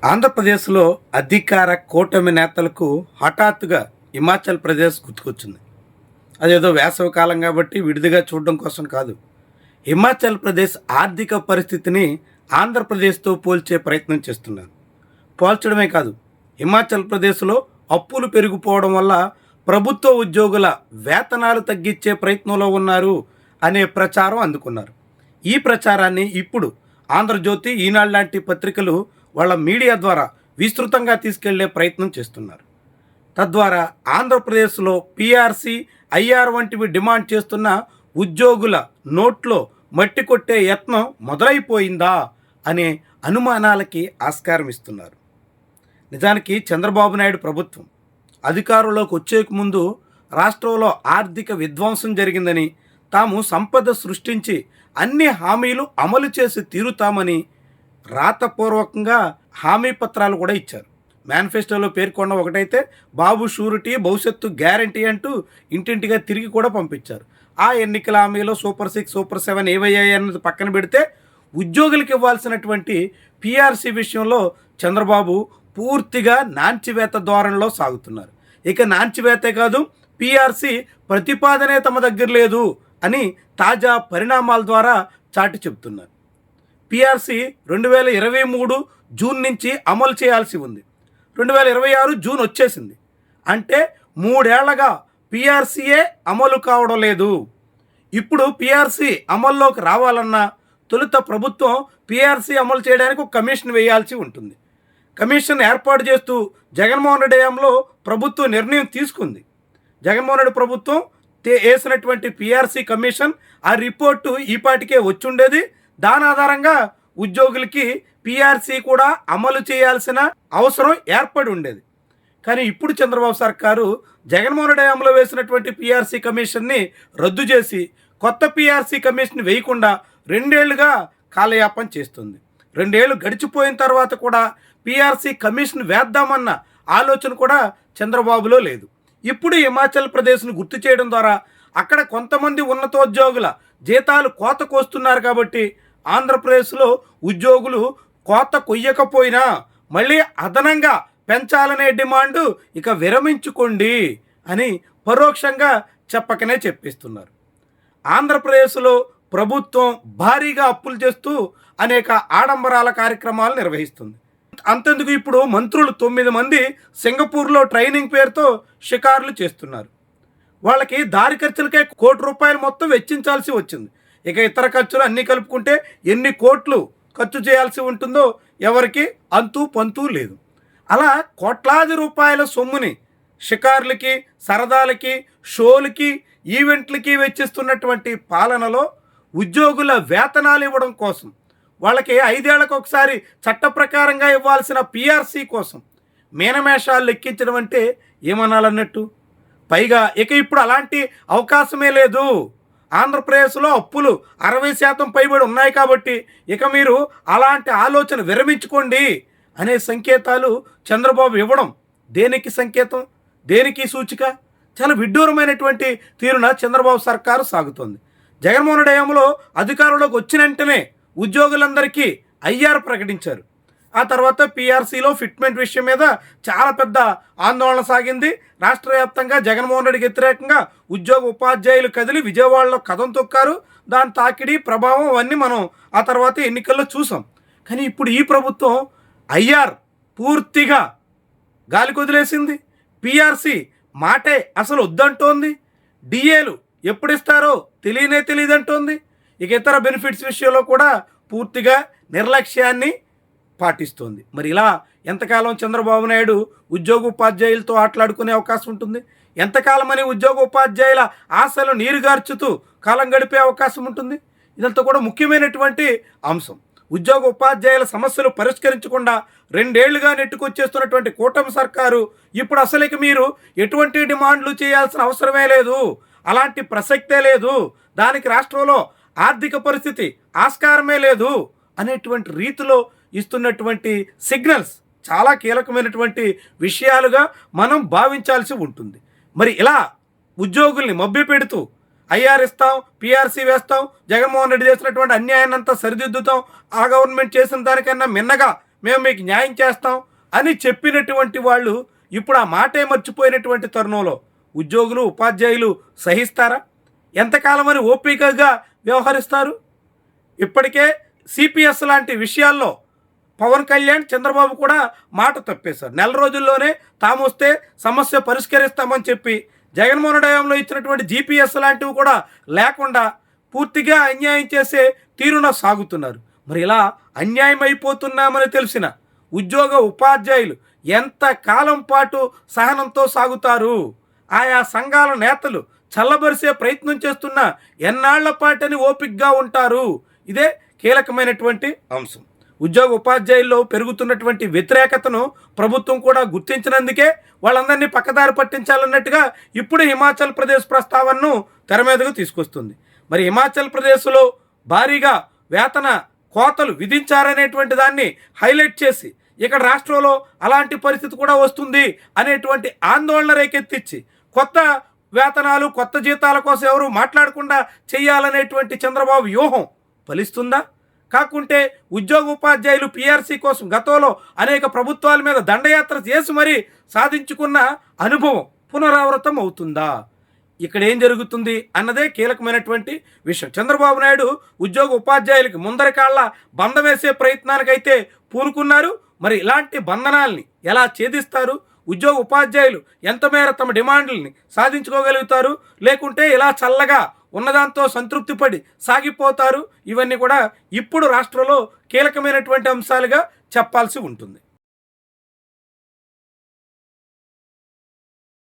ఆంధ్రప్రదేశ్లో అధికార కూటమి నేతలకు హఠాత్తుగా హిమాచల్ ప్రదేశ్ గుర్తుకొచ్చింది. అదేదో వేసవి కాలం కాబట్టి విడిదిగా చూడడం కోసం కాదు. హిమాచల్ ప్రదేశ్ ఆర్థిక పరిస్థితిని ఆంధ్రప్రదేశ్తో పోల్చే ప్రయత్నం చేస్తున్నారు. పోల్చడమే కాదు, హిమాచల్ ప్రదేశ్లో అప్పులు పెరిగిపోవడం వల్ల ప్రభుత్వ ఉద్యోగుల వేతనాలు తగ్గించే ప్రయత్నంలో ఉన్నారు అనే ప్రచారం అందుకున్నారు. ఈ ప్రచారాన్ని ఇప్పుడు ఆంధ్రజ్యోతి, ఈనాడు లాంటి పత్రికలు వాళ్ళ మీడియా ద్వారా విస్తృతంగా తీసుకెళ్లే ప్రయత్నం చేస్తున్నారు. తద్వారా ఆంధ్రప్రదేశ్లో పీఆర్సీ, ఐఆర్ వంటివి డిమాండ్ చేస్తున్న ఉద్యోగుల నోట్లో మట్టి కొట్టే యత్నం మొదలైపోయిందా అనే అనుమానాలకి ఆస్కారం ఇస్తున్నారు. నిజానికి చంద్రబాబు నాయుడు ప్రభుత్వం అధికారంలోకి వచ్చేక ముందు రాష్ట్రంలో ఆర్థిక విధ్వంసం జరిగిందని, తాము సంపద సృష్టించి అన్ని హామీలు అమలు చేసి తీరుతామని రాతపూర్వకంగా హామీ పత్రాలు కూడా ఇచ్చారు. మేనిఫెస్టోలో పేర్కొన్న ఒకటైతే బాబు షూరిటీ, భవిష్యత్తు గ్యారంటీ అంటూ ఇంటింటిగా తిరిగి కూడా పంపించారు. ఆ ఎన్నికల హామీలో సూపర్ 6, సూపర్ 7 ఏవయ్యాయి అన్నది పక్కన పెడితే ఉద్యోగులకు ఇవ్వాల్సినటువంటి పీఆర్సీ విషయంలో చంద్రబాబు పూర్తిగా నాంచివేత ధోరణిలో సాగుతున్నారు. ఇక నాంచివేతే కాదు, పీఆర్సీ ప్రతిపాదనే తమ దగ్గర లేదు అని తాజా పరిణామాల ద్వారా చాటి చెబుతున్నారు. పీఆర్సీ 2023 జూన్ నుంచి అమలు చేయాల్సి ఉంది. 2026 జూన్ వచ్చేసింది. అంటే 3 ఏళ్లగా పీఆర్సీయే అమలు కావడం లేదు. ఇప్పుడు పీఆర్సీ అమల్లోకి రావాలన్నా తొలుత ప్రభుత్వం పీఆర్సీ అమలు చేయడానికి ఒక కమిషన్ వేయాల్సి ఉంటుంది. కమిషన్ ఏర్పాటు చేస్తూ జగన్మోహన్ రెడ్డి హయాంలో ప్రభుత్వం నిర్ణయం తీసుకుంది. జగన్మోహన్ రెడ్డి ప్రభుత్వం వేసినటువంటి పీఆర్సీ కమిషన్ ఆ రిపోర్టు ఈపాటికే వచ్చుండేది. దాని ఆధారంగా ఉద్యోగులకి పీఆర్సీ కూడా అమలు చేయాల్సిన అవసరం ఏర్పడి ఉండేది. కానీ ఇప్పుడు చంద్రబాబు సర్కారు జగన్మోహన్ రెడ్డి హయాంలో వేసినటువంటి పీఆర్సీ కమిషన్ని రద్దు చేసి కొత్త పీఆర్సీ కమిషన్ వేయకుండా 2 ఏళ్లుగా కాలయాపన చేస్తుంది. 2 ఏళ్ళు గడిచిపోయిన తర్వాత కూడా పీఆర్సీ కమిషన్ వేద్దామన్న ఆలోచన కూడా చంద్రబాబులో లేదు. ఇప్పుడు హిమాచల్ ప్రదేశ్ను గుర్తు చేయడం ద్వారా అక్కడ కొంతమంది ఉన్నతోద్యోగుల జీతాలు కోత కోస్తున్నారు కాబట్టి ఆంధ్రప్రదేశ్లో ఉద్యోగులు కోత కొయ్యకపోయినా మళ్ళీ అదనంగా పెంచాలనే డిమాండు ఇక విరమించుకోండి అని పరోక్షంగా చెప్పకనే చెప్పిస్తున్నారు. ఆంధ్రప్రదేశ్లో ప్రభుత్వం భారీగా అప్పులు చేస్తూ అనేక ఆడంబరాల కార్యక్రమాలు నిర్వహిస్తుంది. అంతెందుకు, ఇప్పుడు మంత్రులు 9 మంది సింగపూర్లో ట్రైనింగ్ పేరుతో షికారులు చేస్తున్నారు. వాళ్ళకి దారి ఖర్చులకే ₹1 మొత్తం వెచ్చించాల్సి వచ్చింది. ఇక ఇతర ఖర్చులు అన్నీ కలుపుకుంటే ఎన్ని కోట్లు ఖర్చు చేయాల్సి ఉంటుందో ఎవరికి అంతూ పంతూ లేదు. అలా కోట్లాది రూపాయల సొమ్ముని షికార్లకి, సరదాలకి, షోలకి, ఈవెంట్లకి వెచ్చిస్తున్నటువంటి పాలనలో ఉద్యోగుల వేతనాలు ఇవ్వడం కోసం, వాళ్ళకి 5 ఏళ్లకు ఒకసారి చట్ట ప్రకారంగా ఇవ్వాల్సిన పీఆర్సీ కోసం మీనమేషాలు లెక్కించడం అంటే ఏమనాలన్నట్టు. పైగా ఇక ఇప్పుడు అలాంటి అవకాశమే లేదు. ఆంధ్రప్రదేశ్లో అప్పులు 60% పైబడి ఉన్నాయి కాబట్టి ఇక మీరు అలాంటి ఆలోచన విరమించుకోండి అనే సంకేతాలు చంద్రబాబు ఇవ్వడం దేనికి సంకేతం, దేనికి సూచిక? చాలా విడ్డూరమైనటువంటి తీరున చంద్రబాబు సర్కారు సాగుతోంది. జగన్మోహన్ రెడ్డి హయాంలో అధికారంలోకి వచ్చిన వెంటనే ఉద్యోగులందరికీ ఐఆర్ ప్రకటించారు. ఆ తర్వాత పీఆర్సీలో ఫిట్మెంట్ విషయం మీద చాలా పెద్ద ఆందోళన సాగింది. రాష్ట్ర వ్యాప్తంగా జగన్మోహన్ రెడ్డికి వ్యతిరేకంగా ఉద్యోగ ఉపాధ్యాయులు కదిలి విజయవాడలో కథం తొక్కారు. దాని తాకిడి ప్రభావం అవన్నీ మనం ఆ తర్వాత ఎన్నికల్లో చూసాం. కానీ ఇప్పుడు ఈ ప్రభుత్వం ఐఆర్ పూర్తిగా గాలికి వదిలేసింది. పీఆర్సీ మాటే అసలు వద్దంటోంది. డిఏలు ఎప్పుడు ఇస్తారో తెలియదంటోంది. ఇక ఇతర బెనిఫిట్స్ విషయంలో కూడా పూర్తిగా నిర్లక్ష్యాన్ని పాటిస్తోంది. మరి ఇలా ఎంతకాలం చంద్రబాబు నాయుడు ఉద్యోగ ఉపాధ్యాయులతో ఆటలాడుకునే అవకాశం ఉంటుంది? ఎంతకాలమని ఉద్యోగ ఉపాధ్యాయుల ఆశలు నీరుగార్చుతూ కాలం గడిపే అవకాశం ఉంటుంది? ఇదంతా కూడా ముఖ్యమైనటువంటి అంశం. ఉద్యోగ ఉపాధ్యాయుల సమస్యలు పరిష్కరించకుండా 2 ఏళ్లుగా నెట్టుకొచ్చేస్తున్నటువంటి కూటమి సర్కారు ఇప్పుడు అసలుకి మీరు ఎటువంటి డిమాండ్లు చేయాల్సిన అవసరమే లేదు, అలాంటి ప్రసక్తే లేదు, దానికి రాష్ట్రంలో ఆర్థిక పరిస్థితి ఆస్కారమే లేదు అనేటువంటి రీతిలో ఇస్తున్నటువంటి సిగ్నల్స్ చాలా కీలకమైనటువంటి విషయాలుగా మనం భావించాల్సి ఉంటుంది. మరి ఇలా ఉద్యోగుల్ని మభ్యపెడుతూ ఐఆర్ ఇస్తాం, పీఆర్సీ వేస్తాం, జగన్మోహన్ రెడ్డి చేసినటువంటి అన్యాయాన్ని అంతా సరిదిద్దుతాం, ఆ గవర్నమెంట్ చేసిన దానికన్నా మిన్నగా మేము మీకు న్యాయం చేస్తాం అని చెప్పినటువంటి వాళ్ళు ఇప్పుడు ఆ మాటే మర్చిపోయినటువంటి తరుణంలో ఉద్యోగులు ఉపాధ్యాయులు సహిస్తారా? ఎంతకాలమని ఓపికగా వ్యవహరిస్తారు? ఇప్పటికే సిపిఎస్ లాంటి విషయాల్లో పవన్ కళ్యాణ్ చంద్రబాబు కూడా మాట తప్పేశారు. నెల రోజుల్లోనే తాము వస్తే సమస్య పరిష్కరిస్తామని చెప్పి జగన్మోహన్ హయాంలో ఇచ్చినటువంటి జీపీఎస్ లాంటివి కూడా లేకుండా పూర్తిగా అన్యాయం చేసే తీరున సాగుతున్నారు. మరి ఇలా అన్యాయం అయిపోతున్నామని తెలిసిన ఉద్యోగ ఉపాధ్యాయులు ఎంత కాలం పాటు సహనంతో సాగుతారు? ఆయా సంఘాల నేతలు చల్లబరిసే ప్రయత్నం చేస్తున్న ఎన్నాళ్ల పాటని ఓపికగా ఉంటారు? ఇదే కీలకమైనటువంటి అంశం. ఉద్యోగ ఉపాధ్యాయుల్లో పెరుగుతున్నటువంటి వ్యతిరేకతను ప్రభుత్వం కూడా గుర్తించినందుకే వాళ్ళందరినీ పక్కదారి పట్టించాలన్నట్టుగా ఇప్పుడు హిమాచల్ ప్రదేశ్ ప్రస్తావనను తెర మీదకు తీసుకొస్తుంది. మరి హిమాచల్ ప్రదేశ్లో భారీగా వేతన కోతలు విధించారనేటువంటి దాన్ని హైలైట్ చేసి ఇక్కడ రాష్ట్రంలో అలాంటి పరిస్థితి కూడా వస్తుంది అనేటువంటి ఆందోళన రేకెత్తించి కొత్త వేతనాలు కొత్త జీతాల కోసం ఎవరు మాట్లాడకుండా చేయాలనేటువంటి చంద్రబాబు వ్యూహం ఫలిస్తుందా? కాకుంటే ఉద్యోగ ఉపాధ్యాయులు పీఆర్సీ కోసం గతంలో అనేక ప్రభుత్వాల మీద దండయాత్ర చేసి మరీ సాధించుకున్న అనుభవం పునరావృతం అవుతుందా? ఇక్కడ ఏం జరుగుతుంది అన్నదే కీలకమైనటువంటి విషయం. చంద్రబాబు నాయుడు ఉద్యోగ ఉపాధ్యాయులకి ముందరి కాళ్ళ బంధం వేసే ప్రయత్నానికైతే పూనుకున్నారు. మరి ఇలాంటి బంధనాల్ని ఎలా ఛేదిస్తారు? ఉద్యోగ ఉపాధ్యాయులు ఎంత మేర తమ డిమాండ్లని సాధించుకోగలుగుతారు? లేకుంటే ఇలా చల్లగా ఉన్నదాంతో సంతృప్తి పడి సాగిపోతారు? ఇవన్నీ కూడా ఇప్పుడు రాష్ట్రంలో కీలకమైనటువంటి అంశాలుగా చెప్పాల్సి ఉంటుంది.